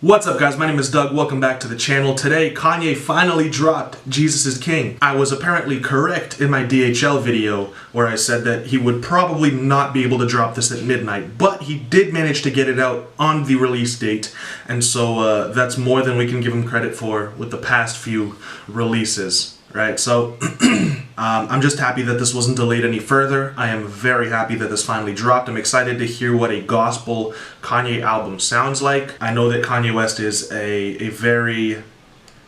What's up guys, my name is Doug, welcome back to the channel. Today, Kanye finally dropped Jesus is King. I was apparently correct in my DHL video where I said that he would probably not be able to drop this at midnight, but he did manage to get it out on the release date, and so that's more than we can give him credit for with the past few releases. Right, so I'm just happy that this wasn't delayed any further. I am very happy that this finally dropped. I'm excited to hear what a gospel Kanye album sounds like. I know that Kanye West is a very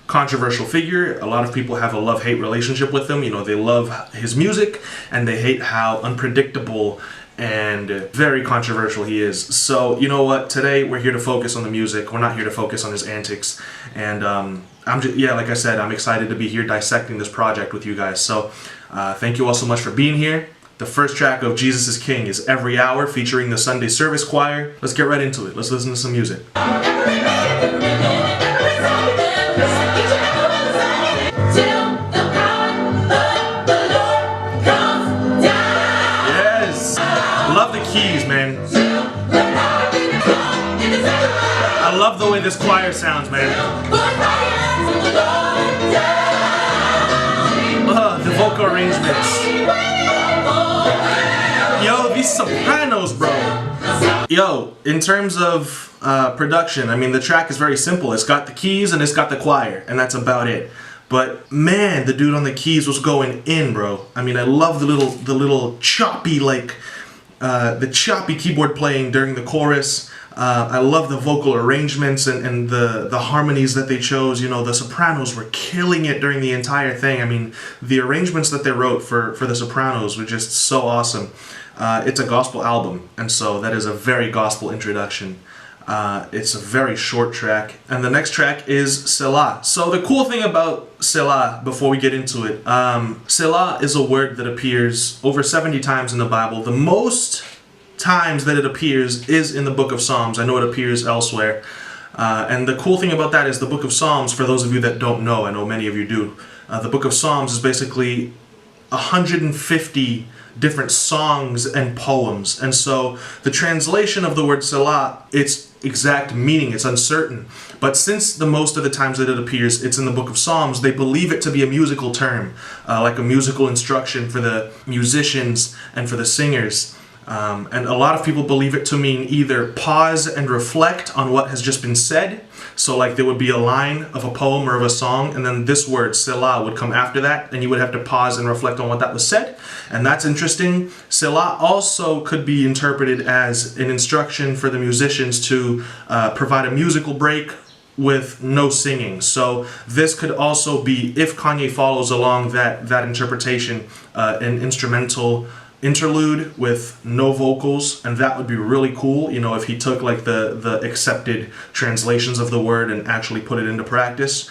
controversial figure. A lot of people have a love-hate relationship with him. You know, they love his music and they hate how unpredictable and very controversial he is. So, you know what? Today we're here to focus on the music. We're not here to focus on his antics. And like I said, I'm excited to be here dissecting this project with you guys. So, thank you all so much for being here. The first track of Jesus is King is Every Hour, featuring the Sunday Service Choir. Let's get right into it. Let's listen to some music. Love the keys, man. I love the way this choir sounds, man. The vocal arrangements. Yo, these sopranos, bro. Yo, in terms of production, I mean, the track is very simple. It's got the keys and it's got the choir, and that's about it. But man, the dude on the keys was going in, bro. I mean, I love the little choppy, like, the choppy keyboard playing during the chorus. I love the vocal arrangements and the harmonies that they chose. You know, the sopranos were killing it during the entire thing. I mean, the arrangements that they wrote for the sopranos were just so awesome. It's a gospel album, and so that is a very gospel introduction. It's a very short track, and the next track is Selah. So the cool thing about Selah, before we get into it, Selah is a word that appears over 70 times in the Bible. The most times that it appears is in the book of Psalms. I know it appears elsewhere. And the cool thing about that is the book of Psalms, for those of you that don't know, I know many of you do, the book of Psalms is basically 150 different songs and poems. And so the translation of the word Selah, its exact meaning, it's uncertain. But since the most of the times that it appears, it's in the book of Psalms, they believe it to be a musical term, like a musical instruction for the musicians and for the singers. And a lot of people believe it to mean either pause and reflect on what has just been said. So like there would be a line of a poem or of a song, and then this word, Selah, would come after that, and you would have to pause and reflect on what that was said. And that's interesting. Selah also could be interpreted as an instruction for the musicians to provide a musical break with no singing. So this could also be, if Kanye follows along that interpretation, an instrumental interlude with no vocals, and that would be really cool, you know, if he took like the accepted translations of the word and actually put it into practice.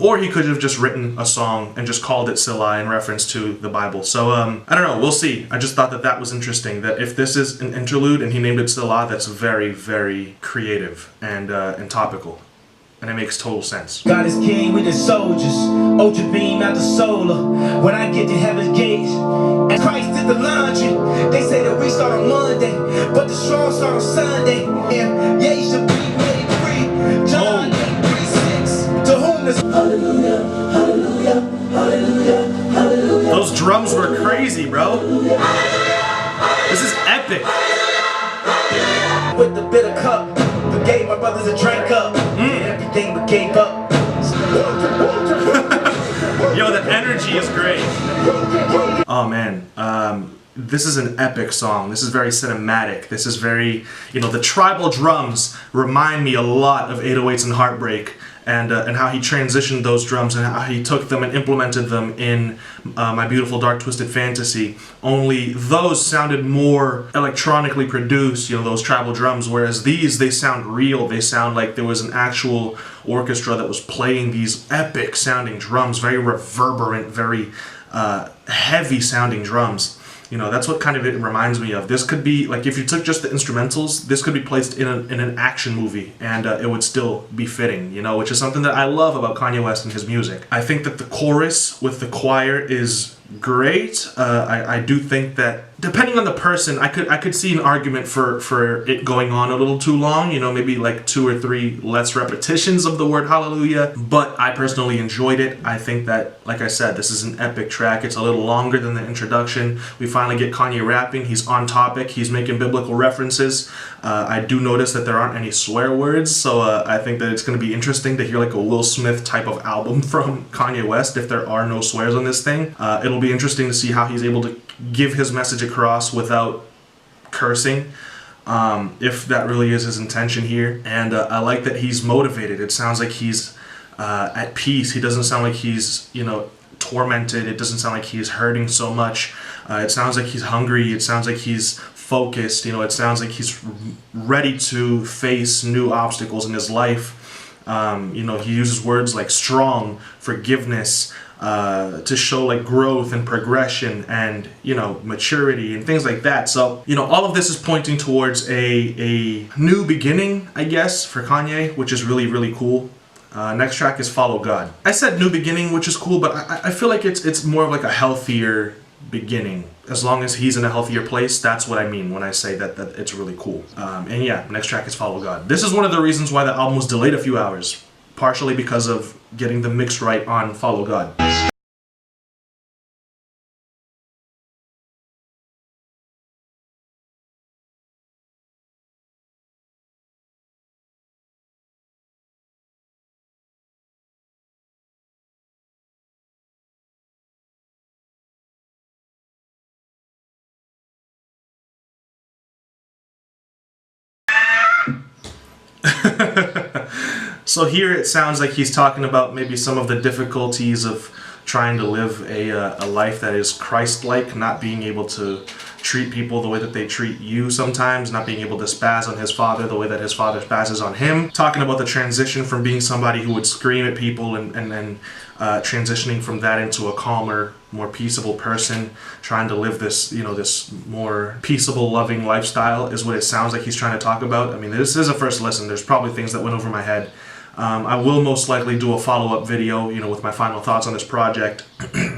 Or he could have just written a song and just called it Selah in reference to the Bible. So I don't know, we'll see. I just thought that was interesting, that if this is an interlude and he named it Selah, that's very, very creative and topical. And it makes total sense. God is king, we the soldiers. Ultra beam out the solar. When I get to heaven's gates, and Christ did the laundry. They say that we start on Monday, but the strong start on Sunday. Yeah, you should be made free. John 8:36. To whom this hallelujah, hallelujah, hallelujah, hallelujah. Those drums were crazy, bro. This is epic. With the bitter cup, forgave my brothers a drink up. Everything but gave up. Yo, the energy is great. Oh man, this is an epic song. This is very cinematic. This is very, you know, the tribal drums remind me a lot of 808s and Heartbreak, and how he transitioned those drums and how he took them and implemented them in My Beautiful Dark Twisted Fantasy. Only those sounded more electronically produced, you know, those tribal drums, whereas these, they sound real. They sound like there was an actual orchestra that was playing these epic sounding drums, very reverberant, very heavy sounding drums. You know, that's what kind of it reminds me of. This could be, like, if you took just the instrumentals, this could be placed in an action movie, and it would still be fitting, you know, which is something that I love about Kanye West and his music. I think that the chorus with the choir is great. I do think that depending on the person, I could see an argument for it going on a little too long. You know, maybe like 2 or 3 less repetitions of the word hallelujah. But I personally enjoyed it. I think that, like I said, this is an epic track. It's a little longer than the introduction. We finally get Kanye rapping. He's on topic. He's making biblical references. I do notice that there aren't any swear words, so I think that it's going to be interesting to hear like a Will Smith type of album from Kanye West if there are no swears on this thing. It'll be interesting to see how he's able to give his message across without cursing, if that really is his intention here. And I like that he's motivated. It sounds like he's at peace. He doesn't sound like he's, you know, tormented. It doesn't sound like he's hurting so much. It sounds like he's hungry. It sounds like he's focused. You know, it sounds like he's ready to face new obstacles in his life. You know, he uses words like strong, forgiveness, to show like growth and progression and, you know, maturity and things like that. So, you know, all of this is pointing towards a new beginning, I guess, for Kanye, which is really, really cool. Next track is Follow God. I said new beginning, which is cool, but I feel like it's more of like a healthier beginning. As long as he's in a healthier place, that's what I mean when I say that it's really cool. And yeah, next track is Follow God. This is one of the reasons why the album was delayed a few hours, partially because of getting the mix right on Follow God. So here it sounds like he's talking about maybe some of the difficulties of trying to live a life that is Christ-like, not being able to treat people the way that they treat you sometimes, not being able to spaz on his father the way that his father spazzes on him. Talking about the transition from being somebody who would scream at people and then transitioning from that into a calmer, more peaceable person, trying to live this, you know, this more peaceable, loving lifestyle is what it sounds like he's trying to talk about. I mean, this is a first listen. There's probably things that went over my head. I will most likely do a follow-up video, you know, with my final thoughts on this project.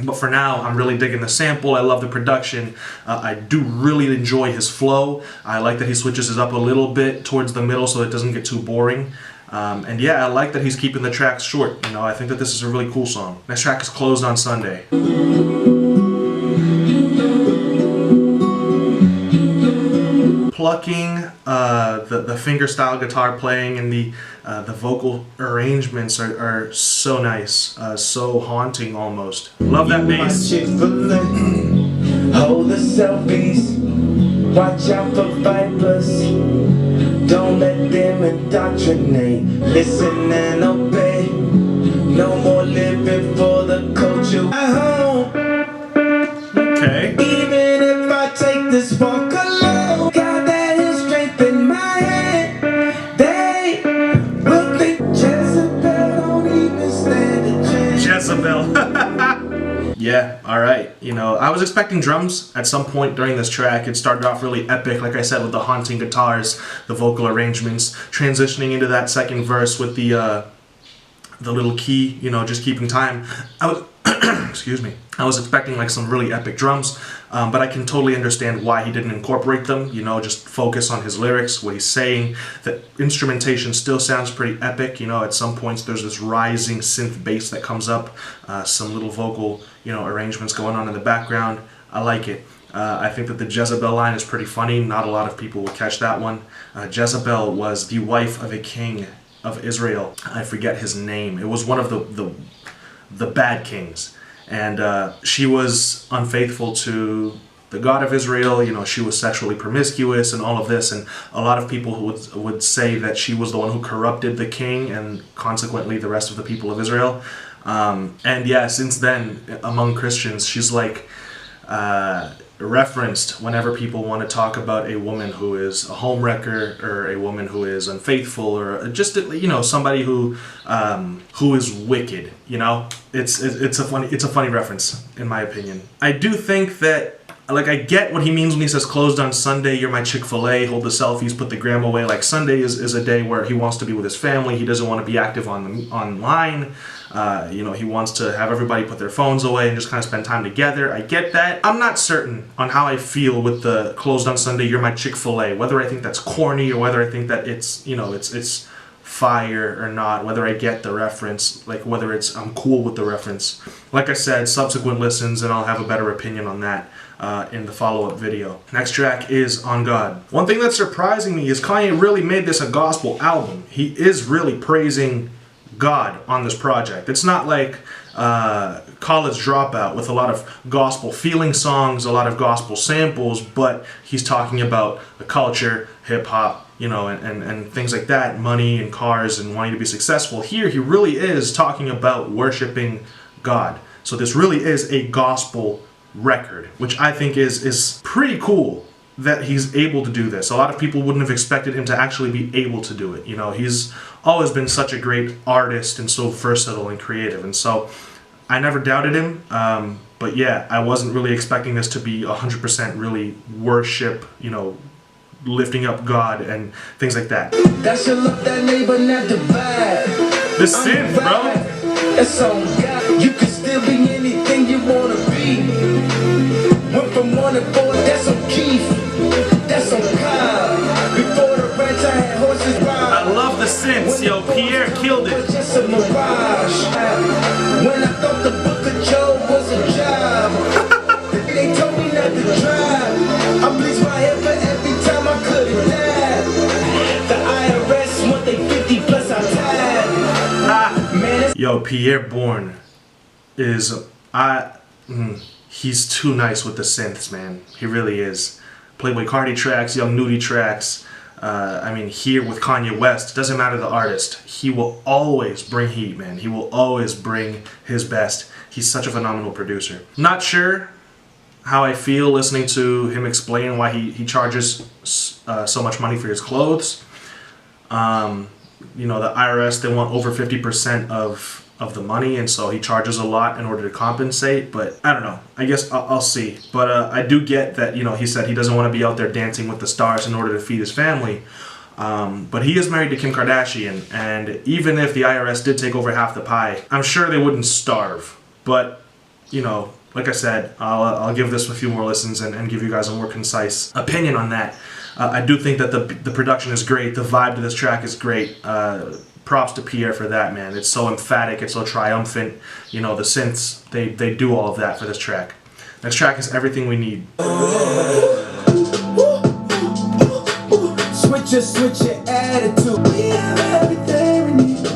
But for now, I'm really digging the sample. I love the production. I do really enjoy his flow. I like that he switches it up a little bit towards the middle so it doesn't get too boring. And yeah, I like that he's keeping the tracks short. You know, I think that this is a really cool song. Next track is Closed on Sunday. Plucking, the fingerstyle guitar playing, and the vocal arrangements are so nice, so haunting almost. Love that bass. Hold the selfies, watch out for vipers. Don't let them indoctrinate. Listen and obey. No more living for the culture at home. Okay. Even if I take this walk alone, got that his strength in my hand. They will think Jezebel don't even stand a chance. Jezebel. Yeah, alright. You know, I was expecting drums at some point during this track. It started off really epic, like I said, with the haunting guitars, the vocal arrangements, transitioning into that second verse with the little key, you know, just keeping time. I was, excuse me, I was expecting like some really epic drums, but I can totally understand why he didn't incorporate them, you know, just focus on his lyrics, what he's saying. The instrumentation still sounds pretty epic, you know, at some points there's this rising synth bass that comes up, some little vocal, you know, arrangements going on in the background. I like it. I think that the Jezebel line is pretty funny. Not a lot of people will catch that one. Jezebel was the wife of a king of Israel. I forget his name. It was one of the bad kings. And she was unfaithful to the God of Israel. You know, she was sexually promiscuous and all of this. And a lot of people would say that she was the one who corrupted the king and consequently the rest of the people of Israel. And yeah, since then, among Christians, she's like referenced whenever people want to talk about a woman who is a homewrecker or a woman who is unfaithful or just, you know, somebody who is wicked. You know, it's a funny reference in my opinion. I do think that like, I get what he means when he says closed on Sunday, you're my Chick-fil-A, hold the selfies, put the gram away. Like, Sunday is a day where he wants to be with his family. He doesn't want to be active online. You know, he wants to have everybody put their phones away and just kind of spend time together. I get that. I'm not certain on how I feel with the closed on Sunday, you're my Chick-fil-A, whether I think that's corny or whether I think that it's, you know, it's fire or not, whether I get the reference, like whether I'm cool with the reference. Like I said, subsequent listens and I'll have a better opinion on that in the follow-up video. Next track is On God. One thing that's surprising me is Kanye really made this a gospel album. He is really praising God on this project. It's not like College Dropout with a lot of gospel feeling songs, a lot of gospel samples, but he's talking about the culture, hip-hop, you know, and things like that, money and cars and wanting to be successful. Here, he really is talking about worshiping God. So this really is a gospel record, which I think is pretty cool that he's able to do this. A lot of people wouldn't have expected him to actually be able to do it. You know, he's always been such a great artist and so versatile and creative. And so I never doubted him. But yeah, I wasn't really expecting this to be 100% really worship, you know, lifting up God and things like that. That should look that neighbor, not divide. The synth, bro. That's on God. You can still be anything you wanna be. Went from 1 to 4, that's on Keith. That's on Kyle. Before the ranch, I had horses ride. I love the synths, yo. Pierre killed it. Just a mirage. When I thought the book of Job was a job, they told me not to drive. I bleached my hair for every time I could have died. The IRS want they 50 plus I tied. Man, yo, Airborne is he's too nice with the synths, man. He really is. Playboy Cardi tracks, Young Nudie tracks. I mean, here with Kanye West, doesn't matter the artist. He will always bring heat, man. He will always bring his best. He's such a phenomenal producer. Not sure how I feel listening to him explain why he charges so much money for his clothes. You know, the IRS, they want over 50% of the money, and so he charges a lot in order to compensate. But I don't know, I guess I'll see. But I do get that, you know, he said he doesn't want to be out there dancing with the stars in order to feed his family. But he is married to Kim Kardashian, and even if the IRS did take over half the pie, I'm sure they wouldn't starve. But, you know, like I said, I'll give this a few more listens and give you guys a more concise opinion on that. I do think that the production is great, the vibe to this track is great. Props to Pierre for that, man. It's so emphatic, it's so triumphant. You know, the synths, they do all of that for this track. Next track is Everything We Need. switch your attitude. We have everything we need.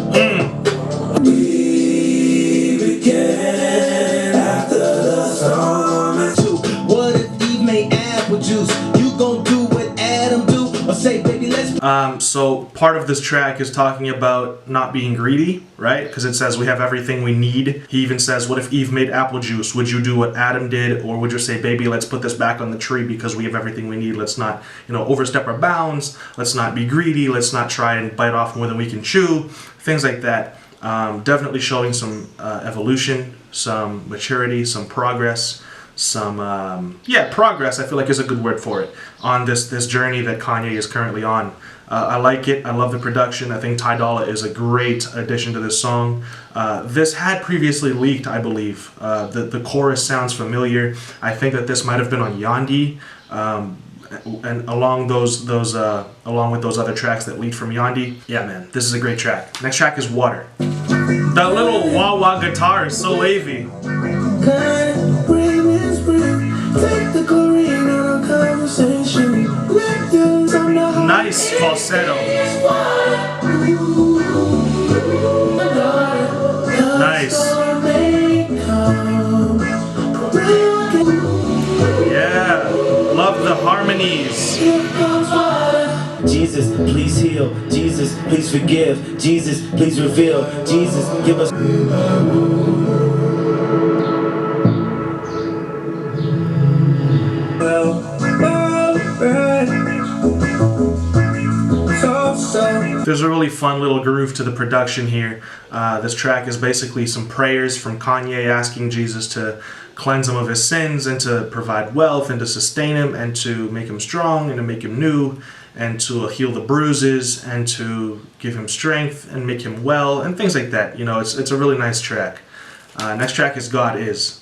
We began after the storm. What if Eve made apple juice? You gon' do what Adam do? Or say, baby, let's... So part of this track is talking about not being greedy, right? Because it says we have everything we need. He even says, what if Eve made apple juice? Would you do what Adam did? Or would you say, baby, let's put this back on the tree because we have everything we need. Let's not, you know, overstep our bounds. Let's not be greedy. Let's not try and bite off more than we can chew. Things like that. Definitely showing some evolution, some maturity, some progress. Progress, I feel like is a good word for it, on this journey that Kanye is currently on. I like it. I love the production. I think Ty Dolla is a great addition to this song. This had previously leaked, I believe. The chorus sounds familiar. I think that this might have been on Yandhi, and along with those other tracks that leaked from Yandhi. Yeah, man, this is a great track. Next track is Water. That little wah-wah guitar is so wavy. Nice falsetto. Nice. Yeah. Love the harmonies. Jesus, please heal. Jesus, please forgive. Jesus, please reveal. Jesus, give us... So There's a really fun little groove to the production here. This track is basically some prayers from Kanye asking Jesus to cleanse him of his sins and to provide wealth and to sustain him and to make him strong and to make him new and to heal the bruises and to give him strength and make him well and things like that. You know, it's a really nice track. Next track is God Is.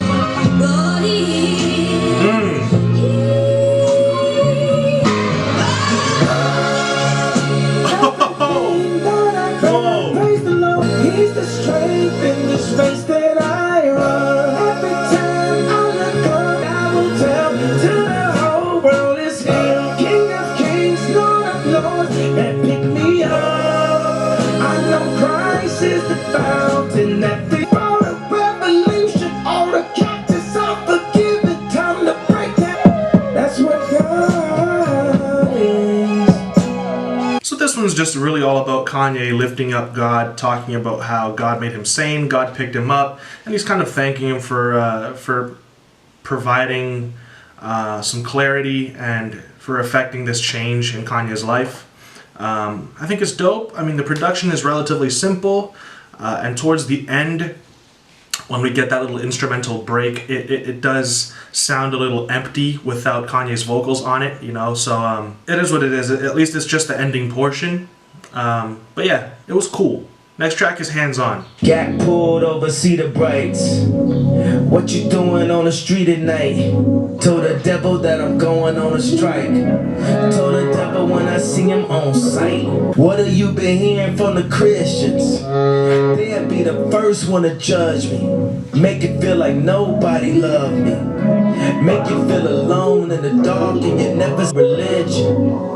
He's the strength in this race that I run. Every time I look up, I will tell till the whole world is Him. King of kings, Lord of lords, that pick me up. I know Christ is the fountain that they brought a revolution. All the captives are forgiven. Time to break that. That's what God is. So this one's just really all about Kanye lifting up God, talking about how God made him sane, God picked him up, and he's kind of thanking him for providing some clarity and for affecting this change in Kanye's life. I think it's dope. I mean, the production is relatively simple, and towards the end, when we get that little instrumental break, it does sound a little empty without Kanye's vocals on it, you know, so it is what it is. At least it's just the ending portion. But yeah, it was cool. Next track is Hands On. Got pulled over, see the brights. What you doing on the street at night? Told the devil that I'm going on a strike. Told the devil when I see him on sight. What have you been hearing from the Christians? They'll be the first one to judge me. Make it feel like nobody loved me. Make you feel alone in the dark and you never religion.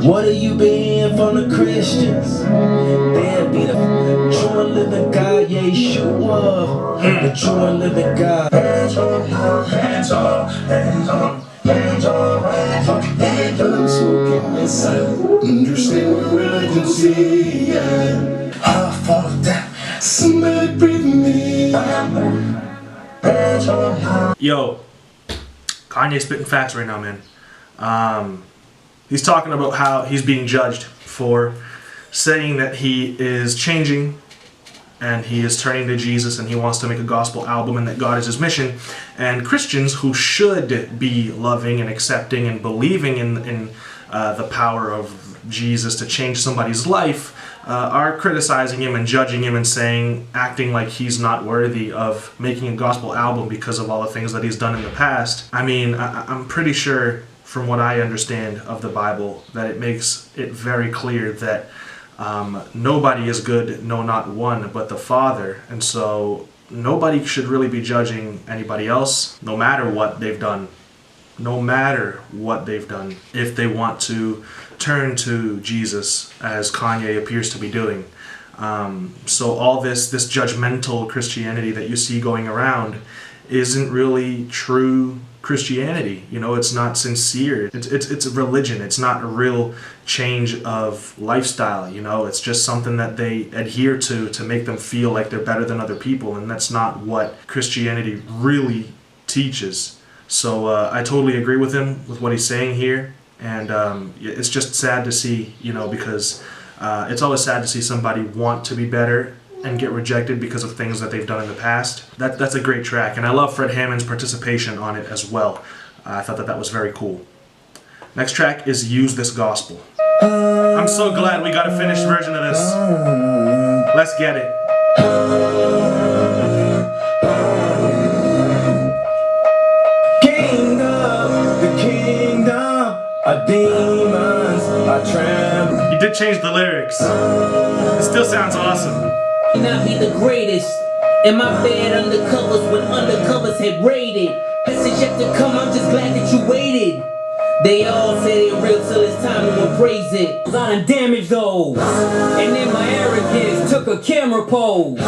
What have you been hearing from the Christians? They'll be the true and living God, Yeshua. The true and living God. Hands on, hands on, hands on, hands on, hands on, hands on. I'm smoking inside. Understand what religion see. Yeah. I fall down. Somebody breathe me. Hands on. Yo, Kanye's spitting facts right now, man. He's talking about how he's being judged for saying that he is changing and he is turning to Jesus and he wants to make a gospel album and that God is his mission. And Christians who should be loving and accepting and believing in the power of Jesus to change somebody's life are criticizing him and judging him and saying, acting like he's not worthy of making a gospel album because of all the things that he's done in the past. I mean, I'm pretty sure, from what I understand of the Bible, that it makes it very clear that nobody is good, no, not one, but the Father. And so nobody should really be judging anybody else, no matter what they've done. No matter what they've done, if they want to turn to Jesus, as Kanye appears to be doing. So all this judgmental Christianity that you see going around isn't really true Christianity. You know, it's not sincere. It's a religion. It's not a real change of lifestyle. You know, it's just something that they adhere to make them feel like they're better than other people, and that's not what Christianity really teaches. So I totally agree with him with what he's saying here, and it's just sad to see, you know, because it's always sad to see somebody want to be better and get rejected because of things that they've done in the past. That's a great track, and I love Fred Hammond's participation on it as well. I thought that was very cool. Next track is Use This Gospel. I'm so glad we got a finished version of this. Let's get it. Our demons are trembling. You did change the lyrics. It still sounds awesome. Not be the greatest. In my bed undercovers when undercovers had raided. Message yet to come, I'm just glad that you waited. They all say they're real till it's time to praise it. I done damaged those, and then my arrogance took a camera pose.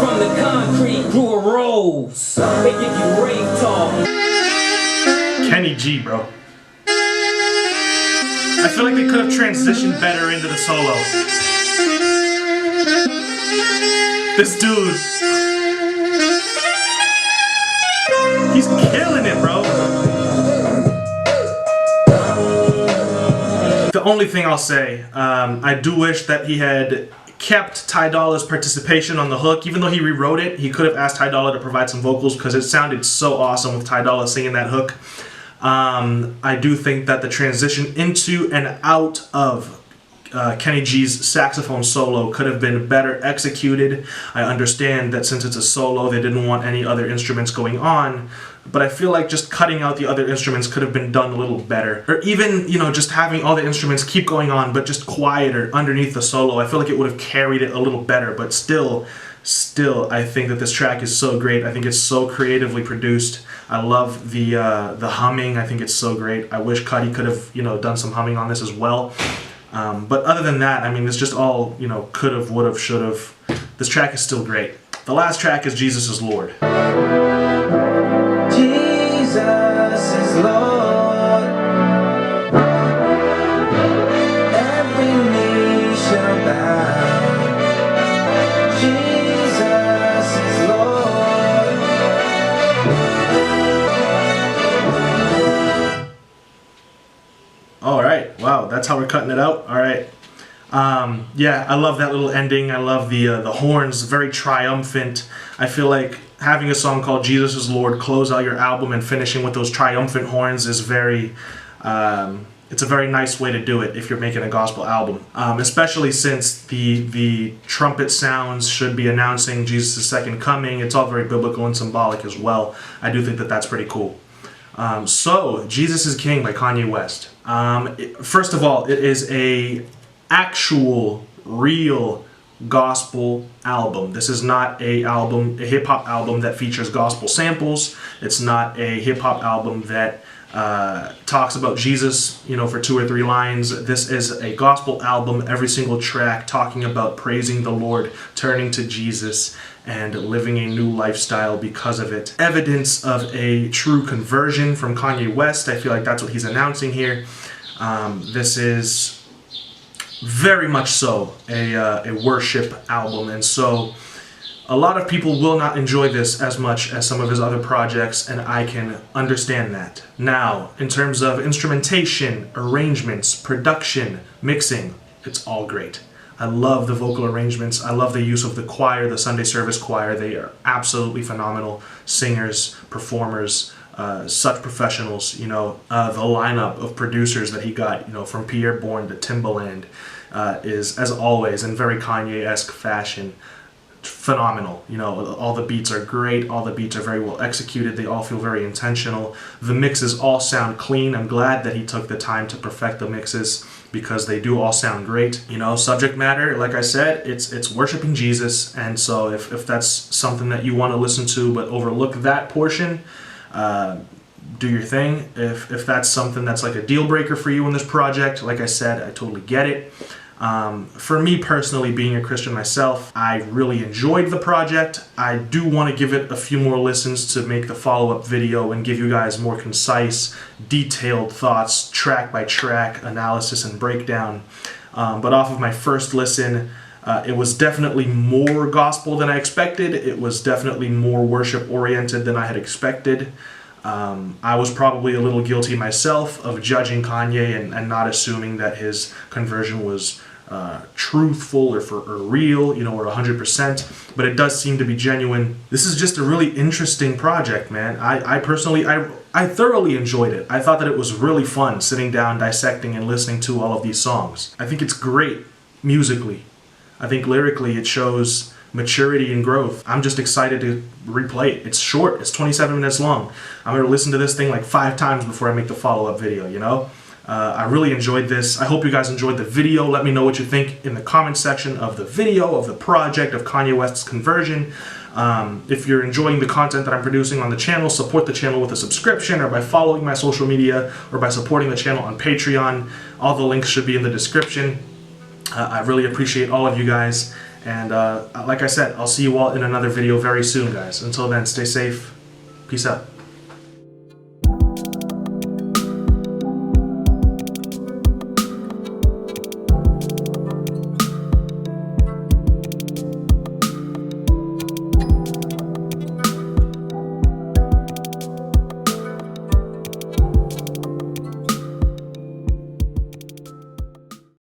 From the concrete grew a rose. They give you rave talk. Kenny G, bro. I feel like they could have transitioned better into the solo. This dude, he's killing it, bro. The only thing I'll say, I do wish that he had kept Ty Dolla's participation on the hook. Even though he rewrote it, he could have asked Ty Dolla to provide some vocals because it sounded so awesome with Ty Dolla singing that hook. I do think that the transition into and out of Kenny G's saxophone solo could have been better executed. I understand that since it's a solo, they didn't want any other instruments going on, but I feel like just cutting out the other instruments could have been done a little better. Or even, you know, just having all the instruments keep going on, but just quieter underneath the solo. I feel like it would have carried it a little better, but still, I think that this track is so great. I think it's so creatively produced. I love the humming. I think it's so great. I wish Cudi could have, you know, done some humming on this as well. But other than that, I mean, it's just all, you know, could have, would have, should have. This track is still great. The last track is Jesus is Lord. Jesus is Lord. Every knee shall bow. Jesus is Lord. All right. Wow, that's how we're cutting it out. All right. Yeah, I love that little ending. I love the horns, very triumphant. I feel like having a song called Jesus is Lord close out your album and finishing with those triumphant horns is very, it's a very nice way to do it if you're making a gospel album. Especially since the trumpet sounds should be announcing Jesus' second coming. It's all very biblical and symbolic as well. I do think that that's pretty cool. So, Jesus is King by Kanye West. First of all, it is a actual, real gospel album. This is not a hip-hop album that features gospel samples. It's not a hip-hop album that talks about Jesus, you know, for 2 or 3 lines. This is a gospel album, every single track talking about praising the Lord, turning to Jesus, and living a new lifestyle because of it. Evidence of a true conversion from Kanye West. I feel like that's what he's announcing here. This is very much so a worship album, and so a lot of people will not enjoy this as much as some of his other projects, and I can understand that. Now, in terms of instrumentation, arrangements, production, mixing, it's all great. I love the vocal arrangements. I love the use of the choir, the Sunday service choir. They are absolutely phenomenal singers, performers, such professionals. You know, the lineup of producers that he got, you know, from Airborne to Timbaland, is, as always, in very Kanye-esque fashion, phenomenal. You know, all the beats are great. All the beats are very well executed. They all feel very intentional. The mixes all sound clean. I'm glad that he took the time to perfect the mixes because they do all sound great. You know, subject matter, like I said, it's worshiping Jesus, and so if that's something that you want to listen to but overlook that portion, do your thing. If that's something that's like a deal breaker for you in this project, like I said, I totally get it. For me personally, being a Christian myself, I really enjoyed the project. I do want to give it a few more listens to make the follow-up video and give you guys more concise, detailed thoughts, track by track analysis and breakdown. But off of my first listen, it was definitely more gospel than I expected. It was definitely more worship oriented than I had expected. I was probably a little guilty myself of judging Kanye and not assuming that his conversion was truthful or real, you know, or 100%, but it does seem to be genuine. This is just a really interesting project, man. I personally, I thoroughly enjoyed it. I thought that it was really fun sitting down, dissecting and listening to all of these songs. I think it's great musically. I think lyrically it shows maturity and growth. I'm just excited to replay it. It's short. It's 27 minutes long. I'm going to listen to this thing like 5 times before I make the follow-up video, you know? I really enjoyed this. I hope you guys enjoyed the video. Let me know what you think in the comment section of the video, of the project, of Kanye West's conversion. If you're enjoying the content that I'm producing on the channel, support the channel with a subscription or by following my social media or by supporting the channel on Patreon. All the links should be in the description. I really appreciate all of you guys. And like I said, I'll see you all in another video very soon, guys. Until then, stay safe. Peace out.